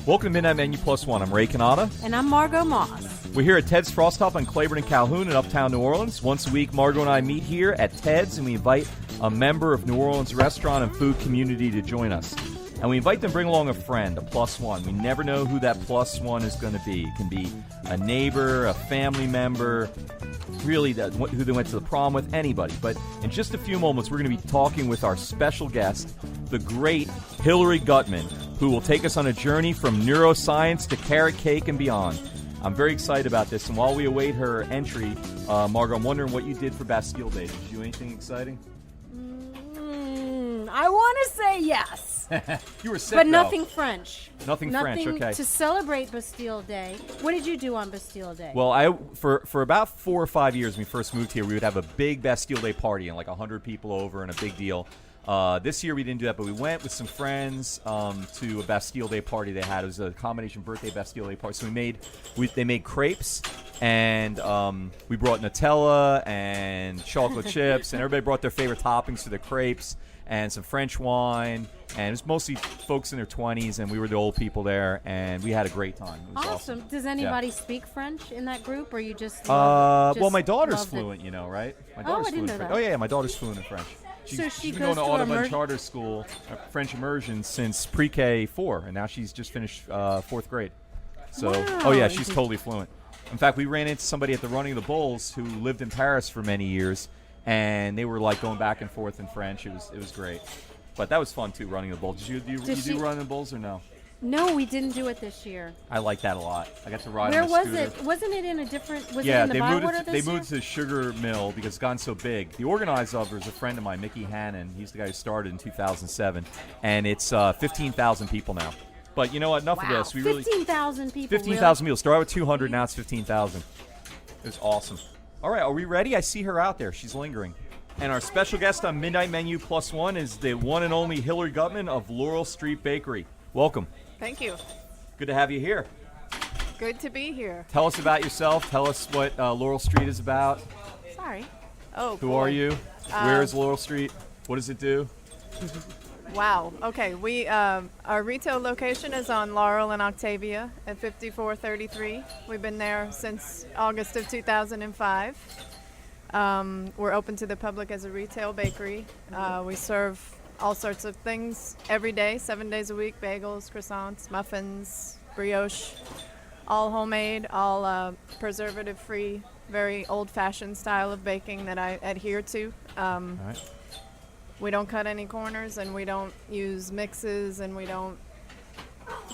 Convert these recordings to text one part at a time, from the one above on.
Welcome to Midnight Menu Plus One. I'm Ray Canada. And I'm Margot Moss. We're here at Ted's Frost Top on Claiborne and Calhoun in Uptown New Orleans. Once a week, Margot and I meet here at Ted's, and we invite a member of New Orleans restaurant and food community to join us. And we invite them to bring along a friend, a plus one. We never know who that plus one is going to be. It can be a neighbor, a family member, really who they went to the prom with, anybody. But in just a few moments, we're going to be talking with our special guest, the great Hilary Gutman, who will take us on a journey from neuroscience to carrot cake and beyond. I'm very excited about this, and while we await her entry, Margot, I'm wondering what you did for Bastille Day. Did you do anything exciting? I want to say yes. You were sick, but though. nothing French. Nothing French, okay. To celebrate Bastille Day. What did you do on Bastille Day? Well, for about 4 or 5 years when we first moved here, we would have a big Bastille Day party and like 100 people over and a big deal. This year we didn't do that, but we went with some friends to a Bastille Day party they had. It was a combination birthday Bastille Day party. So they made crepes, and we brought Nutella and chocolate chips, and everybody brought their favorite toppings for their crepes and some French wine. And it was mostly folks in their 20s, and we were the old people there, and we had a great time. It was awesome. Does anybody speak French in that group, or you just well, my daughter's fluent, right? My daughter's I didn't know that. Oh, yeah, my daughter's fluent in French. She's been going to Audubon Charter School, French immersion, since pre-K 4, and now she's just finished 4th grade. So, wow. Oh yeah, she's totally fluent. In fact, we ran into somebody at the Running of the Bulls who lived in Paris for many years, and they were like going back and forth in French. It was great, but that was fun too. Running the Bulls. Did you do Running the Bulls or no? No, we didn't do it this year. I like that a lot. I got to ride. Where on a was scooter. it? Wasn't it in a different? Was yeah, it in the Bywater this year? They moved to Sugar Mill because it's gotten so big. The organizer of it is a friend of mine, Mickey Hannon. He's the guy who started in 2007, and it's 15,000 people now. But you know what? Enough of this. 15,000 people. 15,000 people. Started with 200, now it's 15,000. It was awesome. All right, are we ready? I see her out there. She's lingering. And our special guest on Midnight Menu Plus One is the one and only Hilary Gutman of Laurel Street Bakery. Welcome. Thank you. Good to have you here. Good to be here. Tell us about yourself. Tell us what Laurel Street is about. Sorry. Oh, Who are you? Where is Laurel Street? What does it do? Wow. Okay. We our retail location is on Laurel and Octavia at 5433. We've been there since August of 2005. We're open to the public as a retail bakery. We serve all sorts of things every day, 7 days a week: bagels, croissants, muffins, brioche, all homemade, all preservative-free, very old-fashioned style of baking that I adhere to. All right. We don't cut any corners, and we don't use mixes, and we don't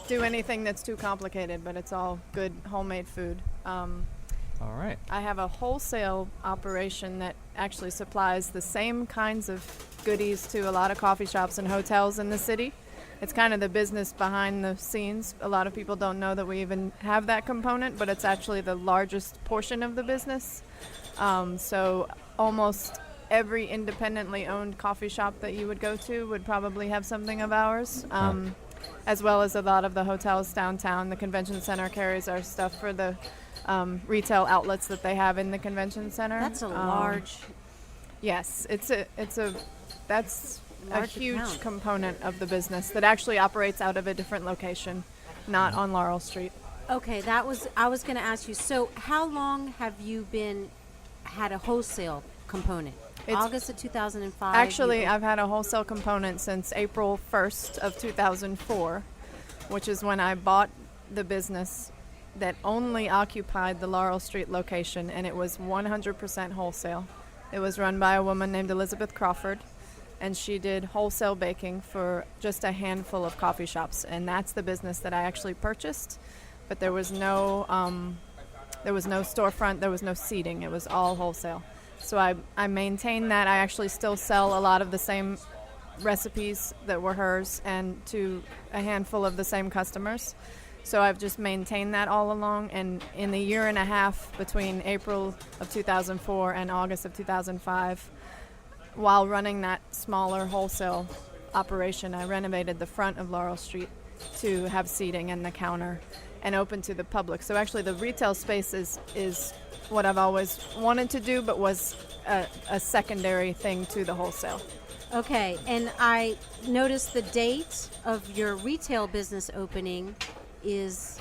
do anything that's too complicated, but it's all good homemade food. All right. I have a wholesale operation that actually supplies the same kinds of goodies to a lot of coffee shops and hotels in the city. It's kind of the business behind the scenes. A lot of people don't know that we even have that component, but it's actually the largest portion of the business. So almost every independently owned coffee shop that you would go to would probably have something of ours, as well as a lot of the hotels downtown. The convention center carries our stuff for the retail outlets that they have in the convention center. That's a large. Yes, that's a huge account. component of the business that actually operates out of a different location, not on Laurel Street. Okay, I was going to ask you. So, how long have you had a wholesale component? August of 2005. Actually, I've had a wholesale component since April 1st of 2004, which is when I bought the business that only occupied the Laurel Street location, and it was 100% wholesale. It was run by a woman named Elizabeth Crawford, and she did wholesale baking for just a handful of coffee shops, and that's the business that I actually purchased. But there was no storefront, there was no seating. It was all wholesale. So I maintain that. I actually still sell a lot of the same recipes that were hers, and to a handful of the same customers. So I've just maintained that all along, and in the year and a half between April of 2004 and August of 2005, while running that smaller wholesale operation, I renovated the front of Laurel Street to have seating and the counter and open to the public. So actually the retail space is what I've always wanted to do, but was a secondary thing to the wholesale. Okay, and I noticed the date of your retail business opening is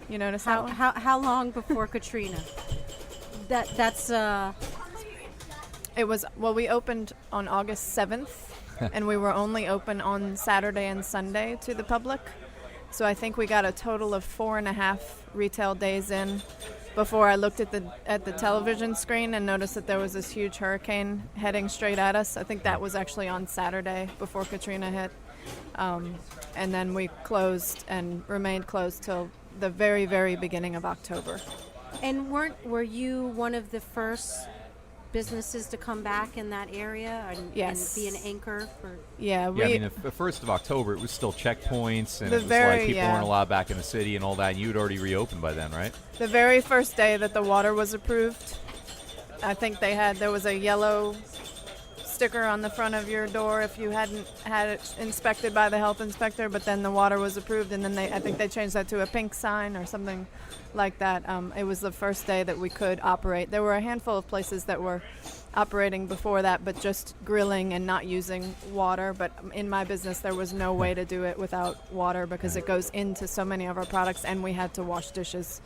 You notice that one? how long before Katrina? That's It was, well, we opened on August 7th, and we were only open on Saturday and Sunday to the public. So I think we got a total of 4.5 retail days in before I looked at the television screen and noticed that there was this huge hurricane heading straight at us. I think that was actually on Saturday before Katrina hit. And then we closed and remained closed till the very, very beginning of October. And were you one of the first businesses to come back in that area and Yes. be an anchor for? Yeah, Yeah, I mean, the 1st of October, it was still checkpoints, and The it was very- like people yeah. weren't allowed back in the city and all that, and you had already reopened by then, right? the very first day that the water was approved, I think there was a yellow sticker on the front of your door if you hadn't had it inspected by the health inspector, but then the water was approved, and then I think they changed that to a pink sign or something like that. It was the first day that we could operate. There were a handful of places that were operating before that, but just grilling and not using water. But in my business, there was no way to do it without water because it goes into so many of our products, and we had to wash dishes.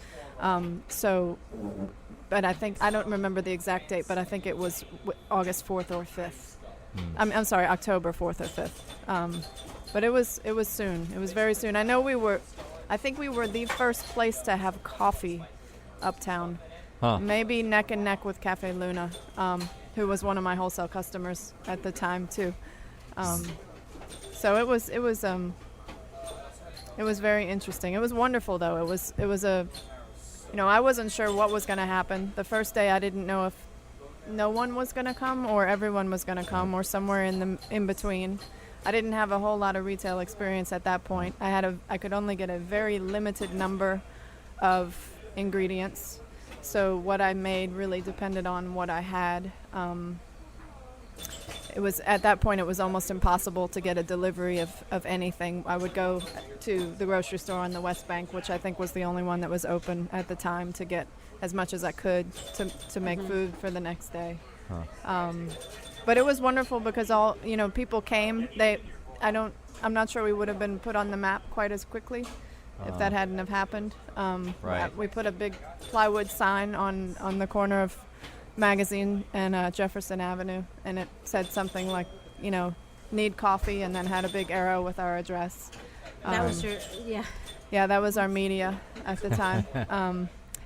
But I don't remember the exact date, but I think it was August 4th or 5th. I'm sorry, October 4th or 5th. But it was soon. It was very soon. I think we were the first place to have coffee uptown. Huh. Maybe neck and neck with Cafe Luna, who was one of my wholesale customers at the time too. So it was very interesting. It was wonderful though. It was I wasn't sure what was going to happen. The first day I didn't know if no one was going to come or everyone was going to come or somewhere in between. I didn't have a whole lot of retail experience at that point. I could only get a very limited number of ingredients. So what I made really depended on what I had. It was at that point it was almost impossible to get a delivery of anything. I would go to the grocery store on the West Bank, which I think was the only one that was open at the time, to get as much as I could to make food for the next day. But it was wonderful because people came. I'm not sure we would have been put on the map quite as quickly if that hadn't have happened. Right. We put a big plywood sign on the corner of Magazine and Jefferson Avenue, and it said something like, need coffee, and then had a big arrow with our address. That was your, yeah. Yeah, that was our media at the time.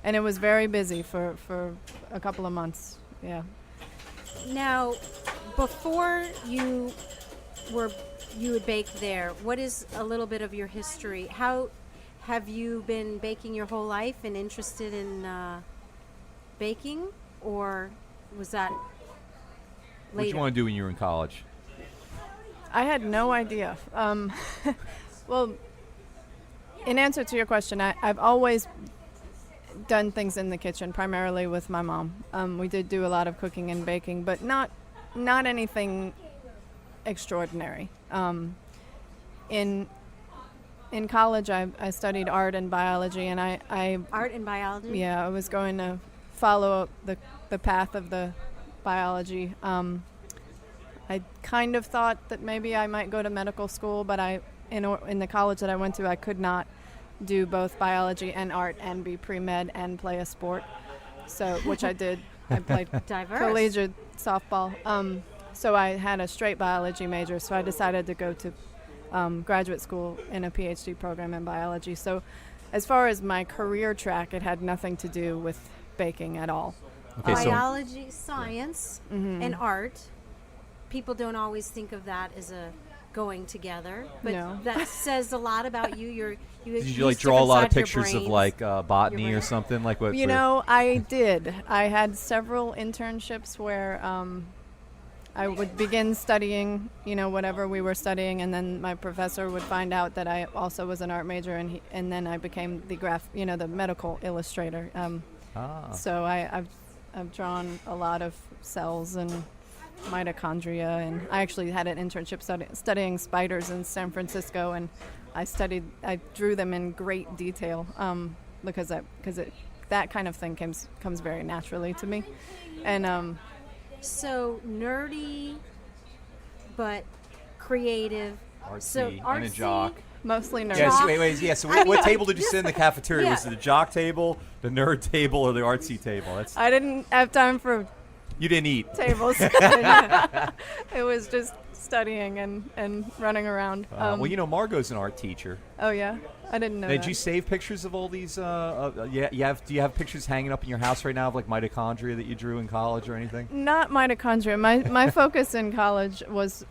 And it was very busy for a couple of months. Yeah. Now, before you would bake there, what is a little bit of your history? How have you been baking your whole life and interested in baking, or was that later? What did you want to do when you were in college? I had no idea. Well, in answer to your question, I've always done things in the kitchen, primarily with my mom. We did do a lot of cooking and baking, but not anything extraordinary. In college, I studied art and biology, and I Art and biology? Yeah, I was going to follow the path of the biology. I kind of thought that maybe I might go to medical school, but in the college that I went to, I could not do both biology and art and be pre-med and play a sport. So, which I did. I played Diverse. collegiate softball. So I had a straight biology major, so I decided to go to graduate school in a PhD program in biology. So as far as my career track, it had nothing to do with baking at all. Okay, so Biology, science, and art. People don't always think of that as a going together, but No. that says a lot about you. did you like draw a lot of pictures of like botany Your or brain. something like what? I did. I had several internships where I would begin studying, whatever we were studying, and then my professor would find out that I also was an art major, and then I became the medical illustrator. So I've drawn a lot of cells and mitochondria, and I actually had an internship studying spiders in San Francisco, and I drew them in great detail because that kind of thing comes very naturally to me, and So nerdy, but creative. Artsy, So and a jock. Mostly nerds. Yes, Jock. wait. Yeah, so I what mean, table did you sit in the cafeteria? yeah. Was it the jock table, the nerd table, or the artsy table? I didn't have time for You didn't eat. tables. It was just studying and running around. Well, you know, Margot's an art teacher. Oh yeah, I didn't know Did that. you save pictures of all these? Do you have pictures hanging up in your house right now of like mitochondria that you drew in college or anything? Not mitochondria. My focus in college was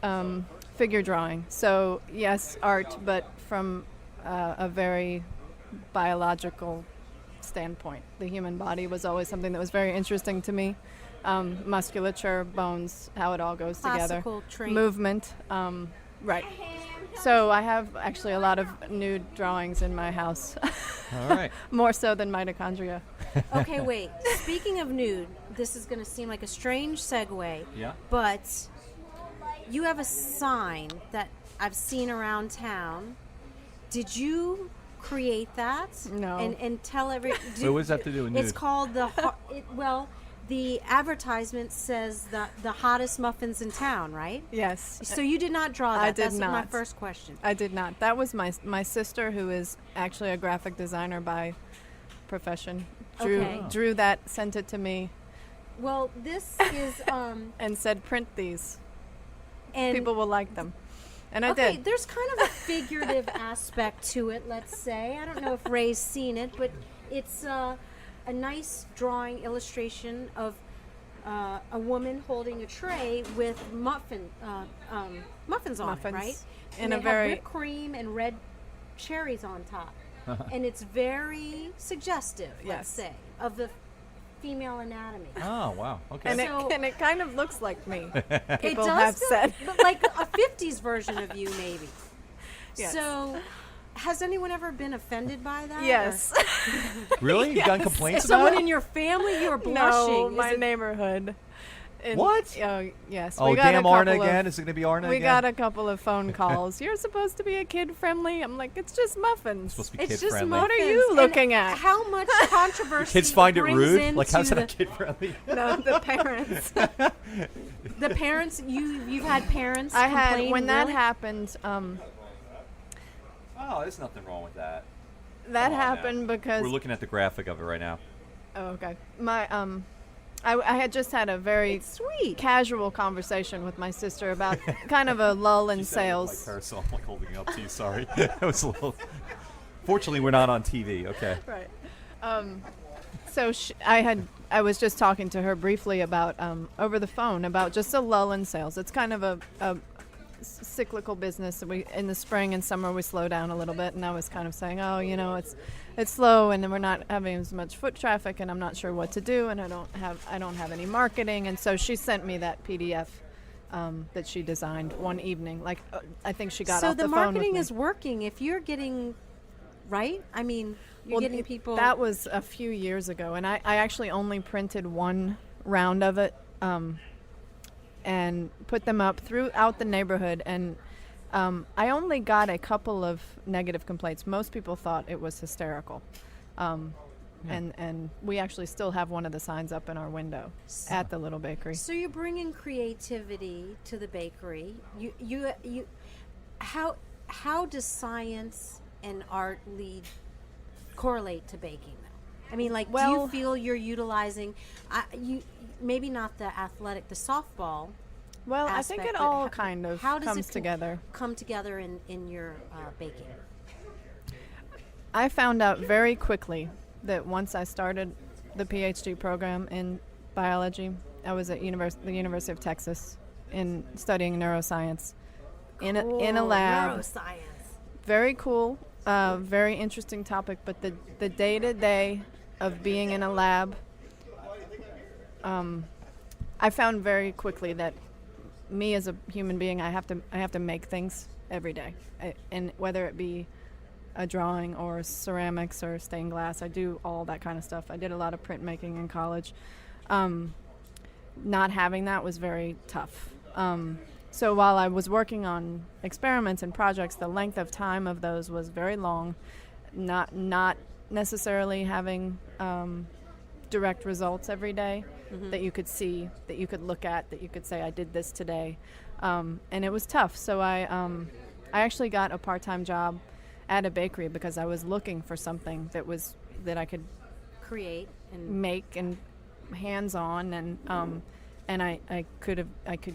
figure drawing. So yes, art, but from a very biological standpoint. The human body was always something that was very interesting to me. Musculature, bones, how it all goes Classical together. trait. Movement, right. So I have actually a lot of nude drawings in my house, All right. more so than mitochondria. Okay, wait. Speaking of nude, this is going to seem like a strange segue. Yeah. But you have a sign that I've seen around town. Did you create that? No. And tell every. What does that have to do with nude? It's called the advertisement says the hottest muffins in town, right? Yes. So you did not draw that. I did That's my not. first question. I did not. That was my sister, who is actually a graphic designer by profession. Okay. Drew that, sent it to me, Well, this is and said, "Print these. and People will like them." And I okay, did. there's kind of a figurative aspect to it, let's say. I don't know if Ray's seen it, but it's a nice drawing illustration of a woman holding a tray with muffins on Muffins. it, right? In And a they have very- whipped cream and red cherries on top. And it's very suggestive, let's Yes. say, of the female anatomy. Oh wow. Okay. And So- it kind of looks like me. It People does have feel- said. but like a 50s version of you, maybe. Yes. So, has anyone ever been offended by that? Yes. Really? You got complaints about Someone it? in your family, you were No, blushing. my Is it- neighborhood. What? Oh, yes. Oh, we got damn a Arna couple of- again. Is it going to be Arna We again? got a couple of phone calls. You're supposed to be a kid friendly. I'm like, it's just muffins. supposed to be It's kid just friendly. What are muffins. you And looking at? How much controversy Kids find it brings rude? Like, how's into that kid friendly? No, the parents. the parents? You've had parents. I had complain, when that really? happened. Oh, there's nothing wrong with that. That Come on now. happened because. We're looking at the graphic of it right now. Oh, okay. My I had just had a very It's sweet. casual conversation with my sister about kind of a lull in You said it like sales. her, so I'm like holding it up to you. Sorry. That was a little. Fortunately, we're not on TV. Okay. Right. So I was just talking to her briefly about over the phone about just a lull in sales. It's kind of a cyclical business. We in the spring and summer we slow down a little bit, and I was kind of saying, oh, you know, it's slow, and then we're not having as much foot traffic, and I'm not sure what to do, and I don't have any marketing, and so she sent me that PDF that she designed one evening. Like I think she got So off the the phone with marketing me. is working. If you're getting right, I mean, you're getting people. That was a few years ago, and I actually only printed one round of it and put them up throughout the neighborhood. And I only got a couple of negative complaints. Most people thought it was hysterical. And we actually still have one of the signs up in our window at the little bakery. So you're bringing creativity to the bakery. How does science and art correlate to baking, though? I mean, like, do Well- you feel you're utilizing, maybe not the athletic, the softball Well, I aspect, think it but all how- kind of how does comes it together. come together in your baking? I found out very quickly that once I started the PhD program in biology, I was at the University of Texas in studying neuroscience in a lab. Neuroscience. Very cool, very interesting topic. But the day-to-day of being in a lab, I found very quickly that me as a human being, I have to make things every day, and whether it be a drawing or ceramics or stained glass, I do all that kind of stuff. I did a lot of printmaking in college. Not having that was very tough. So while I was working on experiments and projects, the length of time of those was very long. Not necessarily having direct results every day that you could see, that you could look at, that you could say, I did this today. And it was tough. So I actually got a part-time job at a bakery because I was looking for something that I could Create and make and hands-on, and I could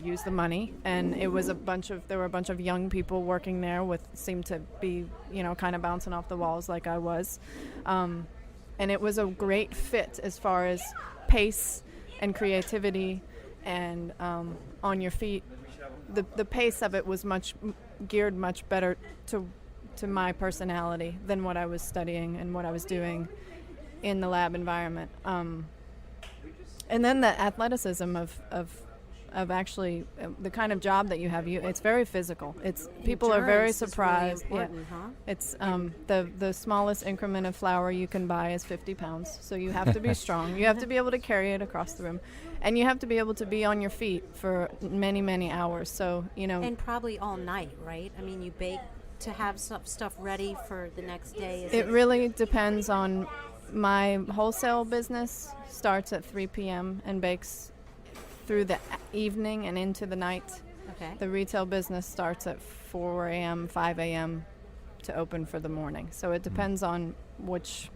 use the money, and there were a bunch of young people working there seemed to be, kind of bouncing off the walls like I was, and it was a great fit as far as pace and creativity and on your feet. The pace of it was geared much better to my personality than what I was studying and what I was doing in the lab environment. And then the athleticism of actually the kind of job that you have, it's very physical. People are very Endurance is really surprised. important, huh? It's the smallest increment of flour you can buy is 50 pounds. So you have to be strong. You have to be able to carry it across the room, and you have to be able to be on your feet for many, many hours. So And probably all night, right? I mean, you bake to have stuff ready for the next day. It really depends on. My wholesale business starts at 3 p.m. and bakes through the evening and into the night. Okay. The retail business starts at 4 a.m., 5 a.m. to open for the morning. So it depends on which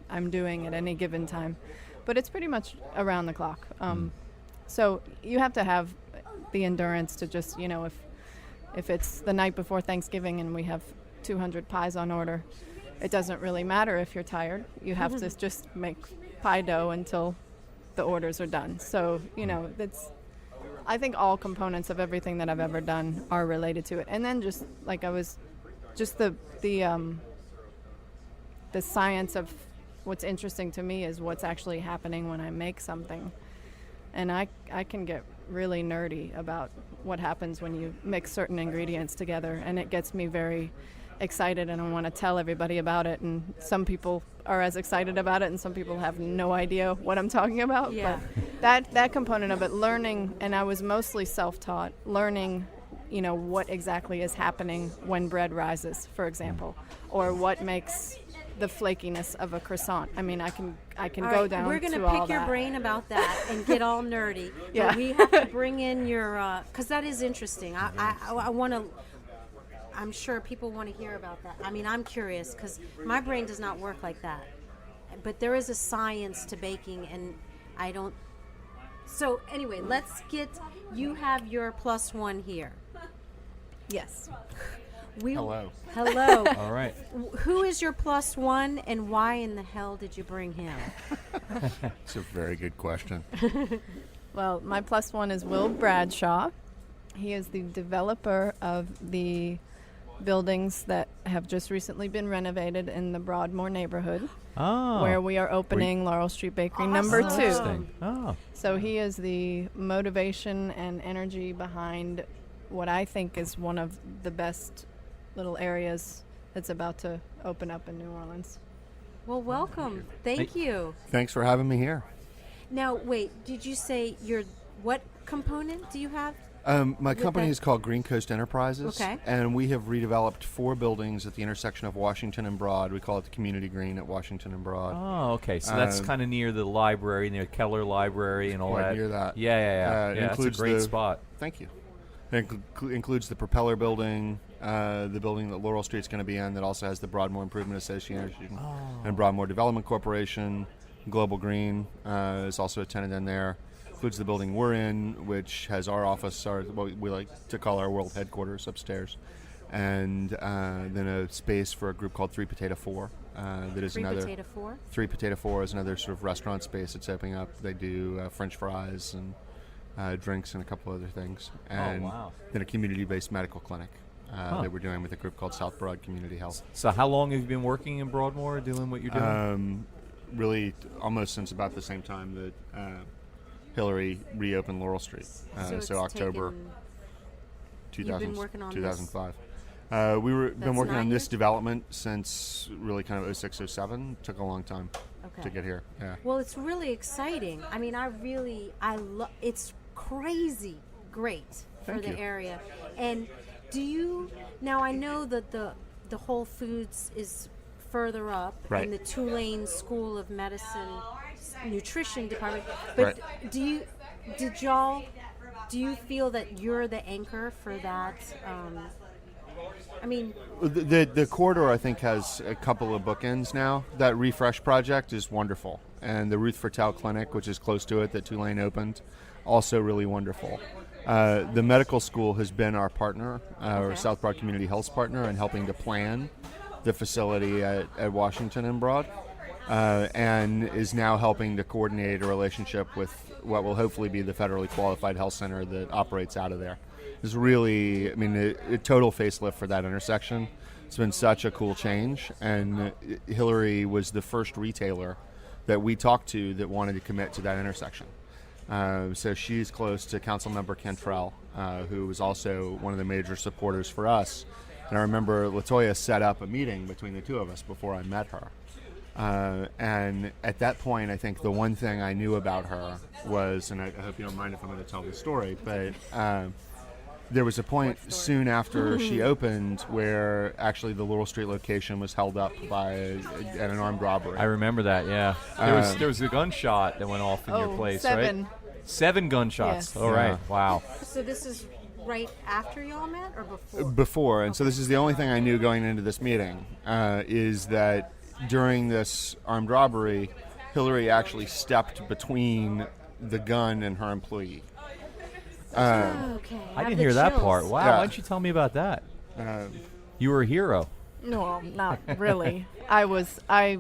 I'm doing at any given time. But it's pretty much around the clock. So you have to have the endurance to just, if it's the night before Thanksgiving and we have 200 pies on order, it doesn't really matter if you're tired. You have to just make pie dough until the orders are done. So, I think all components of everything that I've ever done are related to it. And then the science of what's interesting to me is what's actually happening when I make something. And I can get really nerdy about what happens when you mix certain ingredients together, and it gets me very excited, and I want to tell everybody about it, and some people are as excited about it and some people have no idea what I'm talking about. Yeah. But that component of it, learning, and I was mostly self-taught, learning what exactly is happening when bread rises, for example, or what makes the flakiness of a croissant. I mean, I can All go right, down we're to gonna all pick your that. brain about that and get all nerdy. Yeah. But we have to bring in your because that is interesting. I want to. I'm sure people want to hear about that. I mean, I'm curious because my brain does not work like that. But there is a science to baking, and I don't. So anyway, let's get. You have your +1 here. Yes. Hello. Hello. All right. Who is your +1, and why in the hell did you bring him? It's a very good question. Well, my +1 is Will Bradshaw. He is the developer of the buildings that have just recently been renovated in the Broadmoor neighborhood, where we are opening Laurel Street Bakery number 2. Interesting. Oh. So he is the motivation and energy behind what I think is one of the best little areas that's about to open up in New Orleans. Well, welcome. Thank you. Thanks for having me here. Now, wait, did you say what component do you have? My company that- is called Green Coast Enterprises, Okay. and we have redeveloped 4 buildings at the intersection of Washington and Broad. We call it the Community Green at Washington and Broad. Oh, okay. So that's kind of near the library, near Keller Library and all Quite that. near that. Yeah. It Yeah, that's a includes great the- spot. Thank you. It includes the Propeller Building, the building that Laurel Street's going to be in that also has the Broadmoor Improvement Association and Broadmoor Development Corporation. Global Green is also a tenant in there. Includes the building we're in, which has our office, what we like to call our world headquarters upstairs, and then a space for a group called 3 Potato 4. That is 3 another Potato 4? 3 Potato 4 is another sort of restaurant space that's opening up. They do French fries and drinks and a couple other things. And wow. then a community-based medical clinic that we're doing with a group called South Broad Community Health. So how long have you been working in Broadmoor doing what you're doing? Really, almost since about the same time that Hillary reopened Laurel Street. it's So October taken- 2000, You've been working on 2005. Been That's working 9 on this years? development since really kind of 06, 07. Took a long time Okay. to get here. Yeah. Well, it's really exciting. I mean, it's crazy great for Thank the you. area. And now I know that the Whole Foods is further up Right. in the Tulane School of Medicine Nutrition Department. But Right. do you feel that you're the anchor for that I mean, The corridor, I think, has a couple of bookends now. That refresh project is wonderful, and the Ruth Fertel Clinic, which is close to it, that Tulane opened, also really wonderful. The medical school has been our partner, our South Broad Community Health's partner, in helping to plan the facility at Washington and Broad, and is now helping to coordinate a relationship with what will hopefully be the federally qualified health center that operates out of there. It's really, I mean, a total facelift for that intersection. It's been such a cool change, and Hillary was the first retailer that we talked to that wanted to commit to that intersection. So she's close to Councilmember Cantrell, who was also one of the major supporters for us. And I remember LaToya set up a meeting between the two of us before I met her. And at that point, I think the one thing I knew about her was, and I hope you don't mind if I'm going to tell the story, but there was a point soon after she opened where actually the Laurel Street location was held up by an armed robbery. I remember that. Yeah, there was a gunshot that went off in your place, 7. right? 7 gunshots. Yes. All right. Wow. so this is right after y'all met or before? Before, and so this is the only thing I knew going into this meeting, is that during this armed robbery, Hillary actually stepped between the gun and her employee. Okay. I didn't hear that part. Wow. Yeah. Why don't you tell me about that? You were a hero. No, not really. I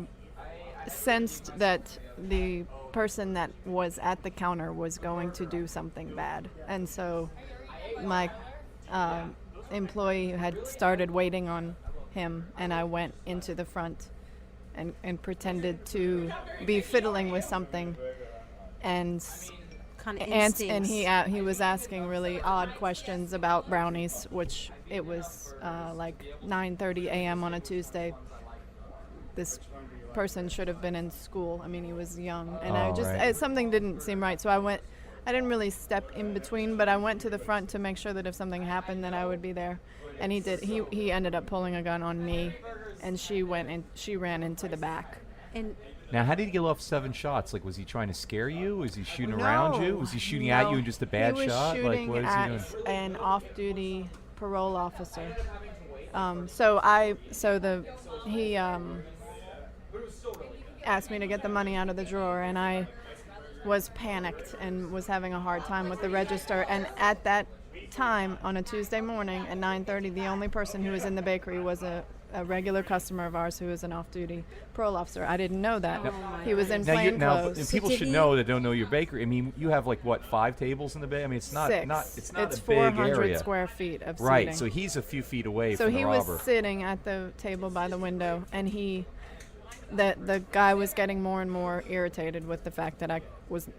sensed that the person that was at the counter was going to do something bad. And so my employee had started waiting on him, and I went into the front and pretended to be fiddling with something. And Kind of and he was asking really odd questions about brownies, which it was like 9:30 a.m. on a Tuesday. This person should have been in school. I mean, he was young, and right. Something didn't seem right. So I didn't really step in between, but I went to the front to make sure that if something happened, that I would be there. And he did. He ended up pulling a gun on me, and she ran into the back. And Now, how did he get off 7 shots? Like, was he trying to scare you? Was he shooting around you? Was he shooting at you in just a bad shot? He was shooting Like, what is at he doing? an off-duty parole officer. He asked me to get the money out of the drawer, and I was panicked and was having a hard time with the register. And at that time, on a Tuesday morning at 9:30, the only person who was in the bakery was a regular customer of ours who was an off-duty parole officer. I didn't know that. He was in plain clothes. And people should know that don't know your bakery. I mean, you have like what, 5 tables in the bay? I mean, it's not 6. it's not It's a big 400 area. square feet of seating. Right. So he's a few feet away So from the he robber. was sitting at the table by the window, and the guy was getting more and more irritated with the fact that I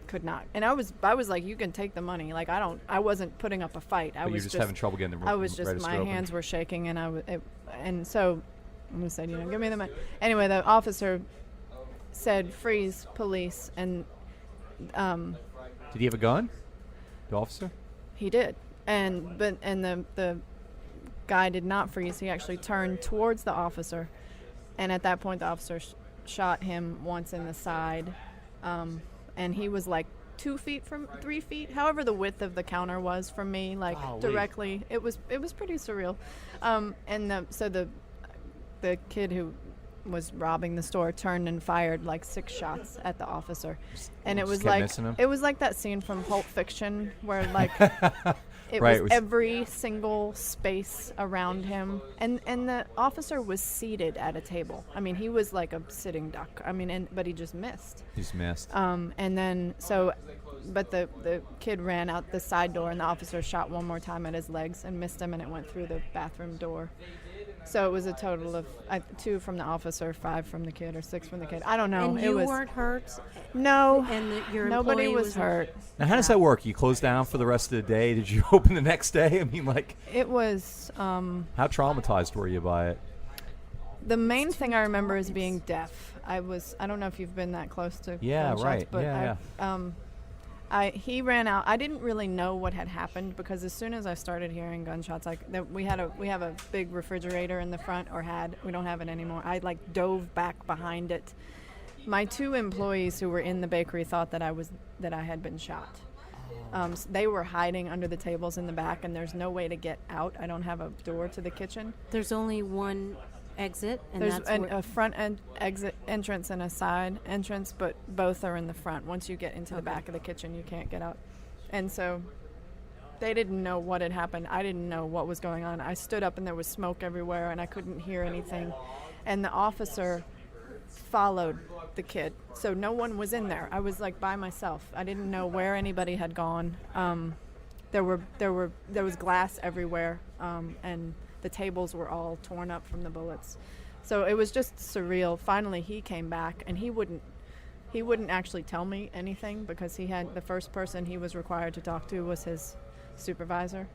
could not. And I was like, you can take the money. Like, I wasn't putting up a fight. But you're just having trouble getting the I was just, register my open. hands were shaking, and so I said, give me the money. Anyway, the officer said, freeze, police, and Did he have a gun? The officer? he did. And the guy did not freeze. He actually turned towards the officer, and at that point, the officer shot him once in the side, and he was like 2 feet from 3 feet, however the width of the counter was from me, like directly. It was pretty surreal. And so the kid who was robbing the store turned and fired like 6 shots at the officer, and it was kept missing him? like that scene from Pulp Fiction where like it Right, was every single space around him, and the officer was seated at a table. I mean, he was like a sitting duck. I mean, but he just missed. He just missed. And then but the kid ran out the side door, and the officer shot one more time at his legs and missed him, and it went through the bathroom door. So it was a total of 2 from the officer, 5 from the kid, or 6 from the kid. I don't know. And you weren't hurt? No. And your nobody employee was hurt. Now, how does that work? You close down for the rest of the day? Did you open the next day? I mean, like, It was how traumatized were you by it? the main thing I remember is being deaf. I don't know if you've been that close to gunshots, right. but he ran out. I didn't really know what had happened, because as soon as I started hearing gunshots, we have a big refrigerator in the front, we don't have it anymore. I like dove back behind it. My 2 employees who were in the bakery thought that I had been shot. They were hiding under the tables in the back, and there's no way to get out. I don't have a door to the kitchen. There's only one exit, and There's that's a front exit entrance and a side entrance, but both are in the front. Once you get into the back of the kitchen, you can't get out. And so they didn't know what had happened. I didn't know what was going on. I stood up, and there was smoke everywhere, and I couldn't hear anything. And the officer followed the kid, so no one was in there. I was like by myself. I didn't know where anybody had gone. There was glass everywhere, and the tables were all torn up from the bullets. So it was just surreal. Finally, he came back, and he wouldn't actually tell me anything because he had the first person he was required to talk to was his supervisor.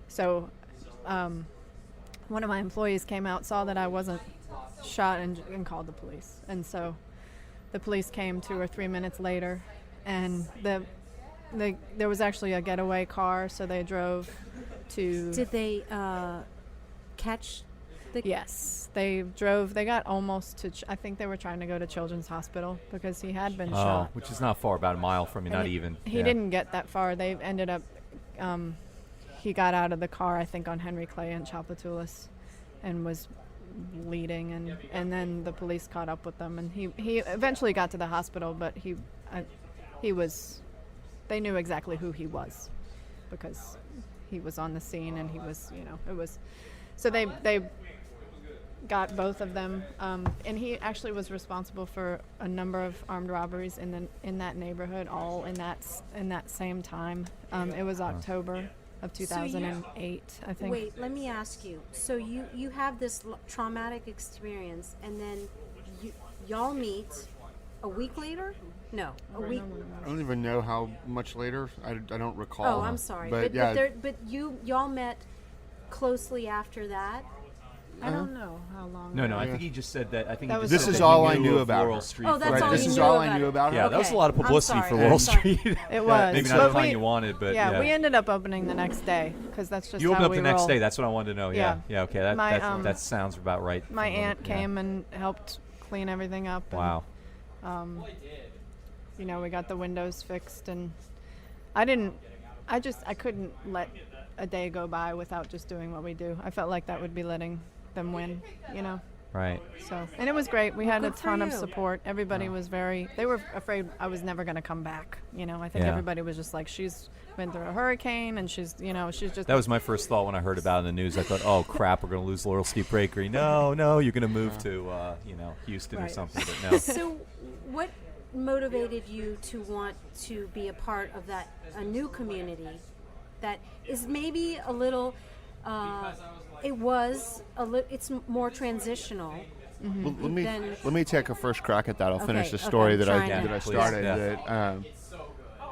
So one of my employees came out, saw that I wasn't shot, and called the police. And so the police came 2 or 3 minutes later, and there was actually a getaway car, so they drove to... Did they catch the... Yes, they drove. They got almost to... I think they were trying to go to Children's Hospital because he had been shot. which is not far, about a mile from you, And not even. He didn't get that far. They ended up... he got out of the car, I think, on Henry Clay and Tchoupitoulas and was bleeding, and then the police caught up with them, and he eventually got to the hospital, but he was... They knew exactly who he was because he was on the scene, and he was, it was... So they got both of them, and he actually was responsible for a number of armed robberies in that neighborhood, all in that same time. It was October of 2008, I think. Wait, let me ask you. So you have this traumatic experience, and then y'all meet a week later? No, a week. I don't even know how much later. I don't recall. Oh, I'm sorry. But yeah, but y'all met closely after that. I don't know how long. No, I Yeah. think he just said that. I think That he was just This said is that all he I knew knew of about Laurel her. Street. Oh, that's first. all this you is knew all about I knew it. about her. Yeah, that was a lot of I'm publicity sorry, for I'm Laurel sorry. Street. It was. Maybe But not the kind you wanted, but yeah, we ended up opening the next day because that's just You how opened up we the next roll. day. That's what I wanted to know. Yeah. Yeah. Okay. That sounds about right. My from what- aunt yeah. came and helped clean everything up. And, Wow. We got the windows fixed, and I couldn't let a day go by without just doing what we do. I felt like that would be letting them win, Right. So, and it was great. We had a Good for ton of you. support. Everybody was they were afraid I was never going to come back. I think Yeah. everybody was just like, she's been through a hurricane, and she's just... That was my first thought when I heard about it in the news. I thought, oh crap, we're going to lose Laurel Street Bakery. No, you're going to move to Houston or Right. something. But no. So, what motivated you to want to be a part of a new community that is maybe a little? It's more transitional. Well, Then- let me take a first crack at that. I'll finish the Okay, story I'm that I trying to- Yeah, please, started. yeah.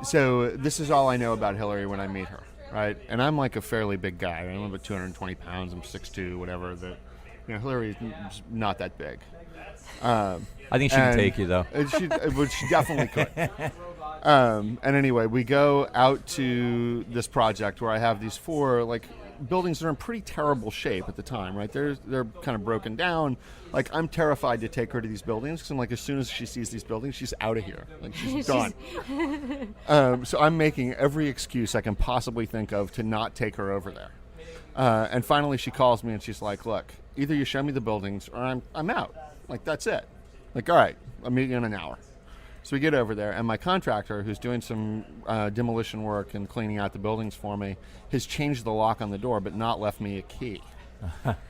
So this is all I know about Hillary when I meet her, right? And I'm like a fairly big guy. I'm about 220 pounds. I'm 6'2", whatever. Hillary's not that big. I think she can And take you though. She definitely could. And anyway, we go out to this project where I have these 4 buildings that are in pretty terrible shape at the time, right? They're kind of broken down. I'm terrified to take her to these buildings because I'm like, as soon as she sees these buildings, she's out of here. She's done. So I'm making every excuse I can possibly think of to not take her over there. And finally, she calls me and she's like, "Look, either you show me the buildings or I'm out. That's it. All right, I'll meet you in an hour." So we get over there, and my contractor, who's doing some demolition work and cleaning out the buildings for me, has changed the lock on the door, but not left me a key,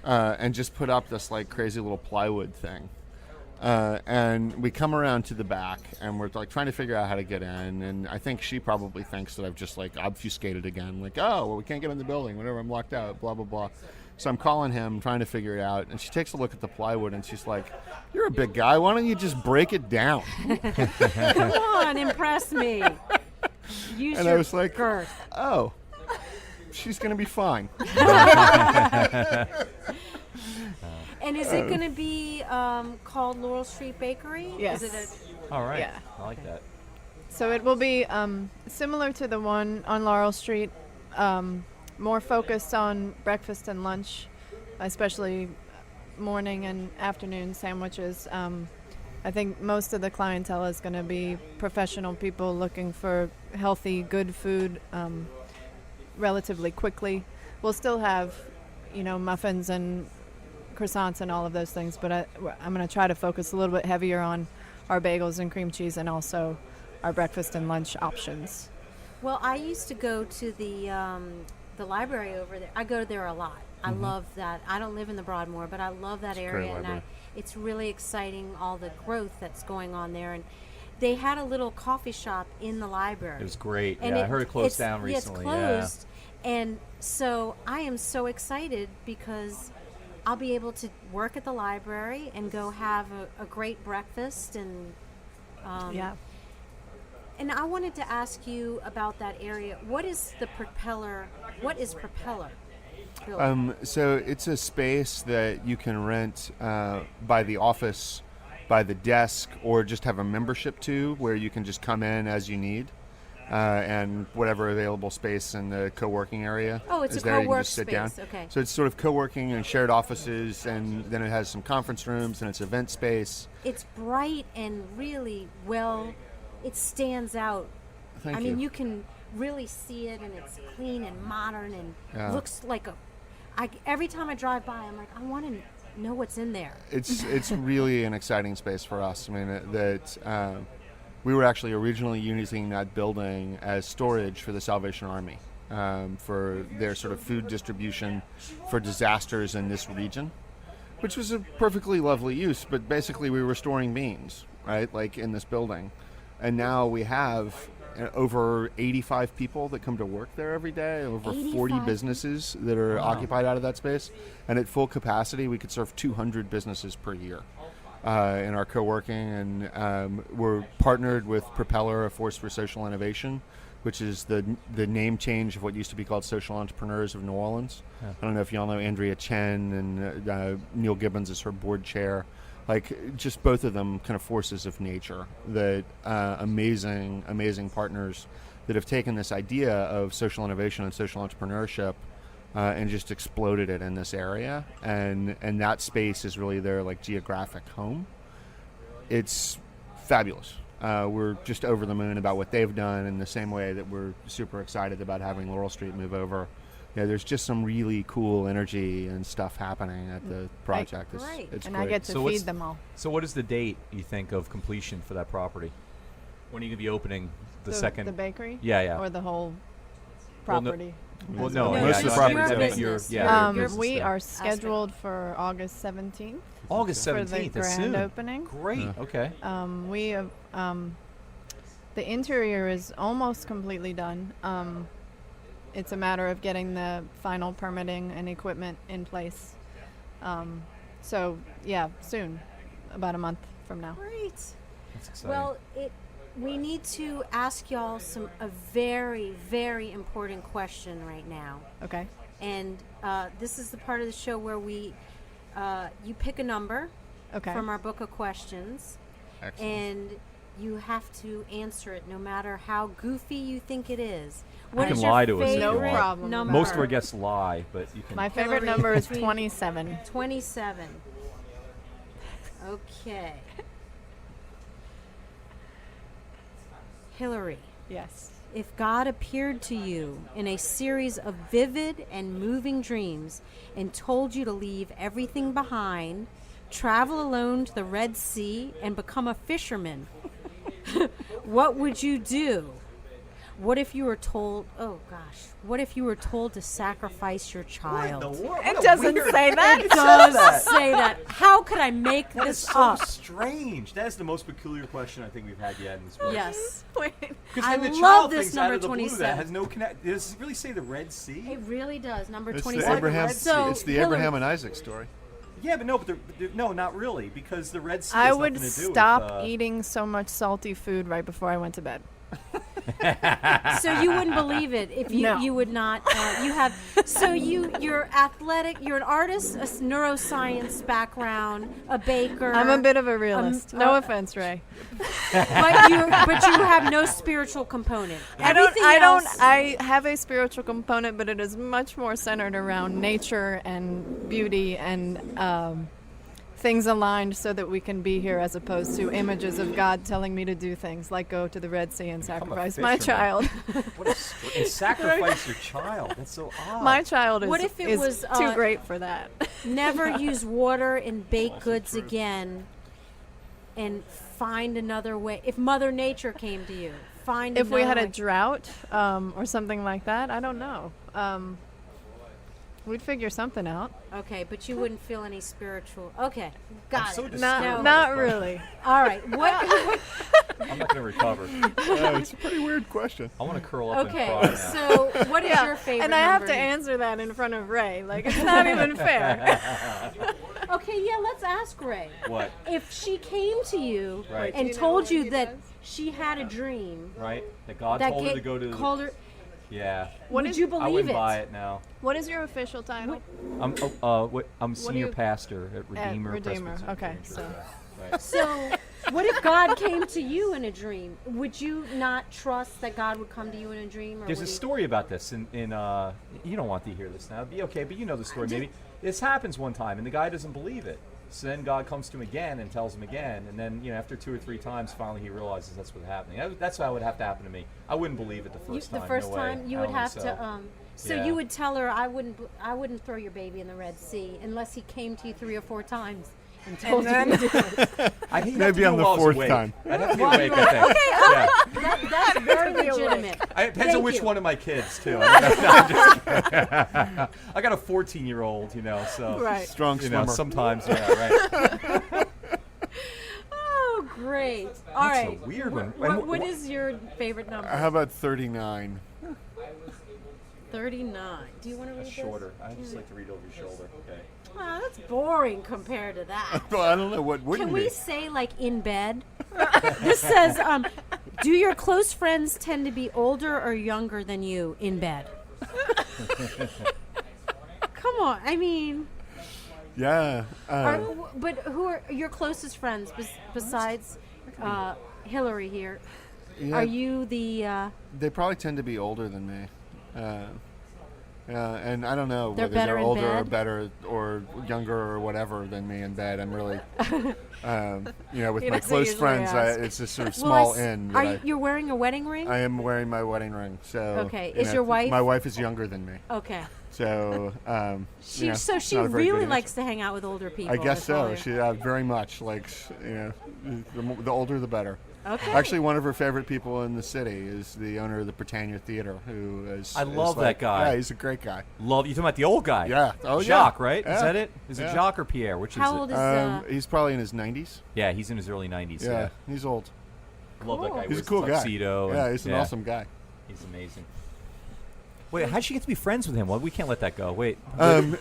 and just put up this crazy little plywood thing. And we come around to the back, and we're trying to figure out how to get in. And I think she probably thinks that I've just obfuscated again, oh, well, we can't get in the building, whatever, I'm locked out, blah blah blah. So I'm calling him, trying to figure it out, and she takes a look at the plywood, and she's like, "You're a big guy. Why don't you just break it down?" Come on, impress me. Use And your I was like, girth. "Oh, she's gonna be fine." And is it going to be called Laurel Street Bakery? Yes. Is it All right. Yeah. I like that. So it will be similar to the one on Laurel Street, more focused on breakfast and lunch, especially morning and afternoon sandwiches. I think most of the clientele is going to be professional people looking for healthy, good food relatively quickly. We'll still have, muffins and croissants and all of those things, but I'm going to try to focus a little bit heavier on our bagels and cream cheese and also our breakfast and lunch options. Well, I used to go to the library over there. I go there a lot. I love that. I don't live in the Broadmoor, but I love that It's a great area, and library. it's really exciting, all the growth that's going on there. And they had a little coffee shop in the library. It was great. And I heard it closed it's- down yeah, recently. it's closed. And so I am so excited because I'll be able to work at the library and go have a great breakfast. And Yeah. and I wanted to ask you about that area. What is Propeller? Bill? So it's a space that you can rent by the office, by the desk, or just have a membership to, where you can just come in as you need, and whatever available space in the co-working area. Oh, it's is a there. You can co-work just sit down. space, okay. So it's sort of co-working and shared offices, and then it has some conference rooms and it's event space. It's bright and really well. It stands out. Thank I you. mean, you can really see it, and it's clean and modern, and Yeah. looks like every time I drive by, I'm like, I want to know what's in there. It's really an exciting space for us. I mean, we were actually originally using that building as storage for the Salvation Army, for their sort of food distribution for disasters in this region, which was a perfectly lovely use. But basically, we were storing beans, right, like in this building, and now we have over 85 people that come to work there every day, over 40 85? businesses that are occupied out of that space, and at full capacity we could serve 200 businesses per year in our co-working. And we're partnered with Propeller, a force for social innovation, which is the name change of what used to be called Social Entrepreneurs of New Orleans. I don't know if y'all know Andrea Chen, and Neil Gibbons is her board chair. Like, just both of them kind of forces of nature, that amazing partners that have taken this idea of social innovation and social entrepreneurship and just exploded it in this area, and that space is really their like geographic home. It's fabulous. We're just over the moon about what they've done, in the same way that we're super excited about having Laurel Street move over. Yeah, there's just some really cool energy and stuff happening at the project. Great. It's And great. I get to So what's- feed them all. So what is the date, you think, of completion for that property? When are you going to be opening the second? The bakery? Yeah. Or the whole Well, no- property? Well, As no, a- No, most of the it's properties your are- business. yeah, Your your business we there. are scheduled for August 17th August for the 17th. That's grand soon. opening. Great. Yeah. Okay. We have, the interior is almost completely done. It's a matter of getting the final permitting and equipment in place. So yeah, soon, about a month from now. Great. That's exciting. Well, we need to ask y'all a very, very important question right now. Okay. And this is the part of the show where you pick a number Okay. from our book of questions, Excellent. and you have to answer it no matter how goofy you think it is. You What can is your lie to us if you favorite want. problem. number? Most of our guests lie, but you can. My favorite Hillary, number is between- 27. 27. Okay. Hillary, Yes. if God appeared to you in a series of vivid and moving dreams and told you to leave everything behind, travel alone to the Red Sea, and become a fisherman, what would you do? What if you were told, what if you were told to sacrifice your child? It doesn't say that. It does say that. How could I make That this is so up? strange. That is the most peculiar question I think we've had yet in this book. Yes. Wait. Because I then the love child this thinks number out of the blue 27. that has no connect. Does it really say the Red Sea? It really does. Number It's the 27. Abraham. So, it's the Hillary, Abraham and Isaac story. Yeah, but no, no, not really, because the Red Sea. I has would nothing to do stop with, eating so much salty food right before I went to bed. So you wouldn't believe it if you No. you would not. You have you're athletic. You're an artist, a neuroscience background, a baker. I'm a bit of a realist. No uh, offense, Ray. but you have no spiritual component. Everything else- I have a spiritual component, but it is much more centered around nature and beauty and things aligned so that we can be here, as opposed to images of God telling me to do things like go to the Red Sea and Become a sacrifice my fisherman. child. What a and sacrifice your child. That's so odd. My child is, What if it is was, too great for that. Never use water in baked goods again, and find another way. If Mother Nature came to you, find If we had a way. drought or something like that, I don't know. We'd figure something out. Okay, but you wouldn't feel any spiritual. Okay, got so it. disturbed. No. Not really. All right. What? I'm not going to recover. It's a pretty weird question. I want to curl up Okay, and cry now. so what is your favorite? And I have number? to answer that in front of Ray. Like, it's not even fair. Okay, yeah, let's ask Ray. What? If she came to you Right. and Do you know told what you he that does? she had a dream Right? That God that told her to go to. called her, Yeah. What would is- you I believe wouldn't it? buy it now. What is your official title? I'm do senior you- pastor at At Redeemer. Redeemer. Presbyterian Okay, Church. so Right. So, what if God came to you in a dream? Would you not trust that God would come to you in a dream? Or There's a would he- story about this in you don't want to hear this now. It'd be okay, but you know the story maybe. This happens one time and the guy doesn't believe it. So then God comes to him again and tells him again, and then after 2 or 3 times, finally he realizes that's what's happening. That's how it would have to happen to me. I wouldn't believe it the You- first the time. first no way. time you I would don't have think to. So Yeah. you would tell her, I wouldn't throw your baby in the Red Sea unless he came to you 3 or 4 times and told you to do it. I'd have Maybe to on do it the while I was fourth awake. time. I'd have to be awake, I think. Yeah. That's very legitimate. It depends on Thank which you. one of my kids, too. I'm just kidding. I got a 14-year-old, so right. Strong swimmer. sometimes, yeah, right. Oh, great! All That's a right. weird one. What is your favorite number? How about 39? 39. Do you want to read this? Shorter. I just like to read over your shoulder. Okay. Oh, that's boring compared to that. Well, I don't know what wouldn't Can we be. say like in bed? This says, do your close friends tend to be older or younger than you in bed? Come on, I mean, Yeah. but who are your closest friends besides Hillary here? yeah, Are you the? They probably tend to be older than me. And I don't know They're whether better they're in older or bed? better or younger or whatever than me in bed. I'm really, with He my doesn't close usually friends, ask. it's a sort of Well, I small s- inn. Are That you're wearing a wedding ring? I am wearing my wedding ring. So Okay. Is your wife- My wife is younger than me. Okay. So She yeah, so it's she not a very good really answer. likes to hang out with older people. I guess that's all so. you're- She very much likes, the older the better. Okay. Actually, one of her favorite people in the city is the owner of the Britannia Theater, who is. I love is that like- guy. Yeah, he's a great guy. Love you talking about the old guy? Yeah. Oh, yeah. Jacques, right? Yeah. Is that it? Is it Yeah. Jacques or Pierre? Which How is old it? is He's probably in his 90s. Yeah, he's in his early 90s. Yeah, He's old. love that guy. He's a Wears cool the guy. tuxedo Yeah, and- he's an awesome guy. He's amazing. Wait, how'd she get to be friends with him? Well, we can't let that go. Wait.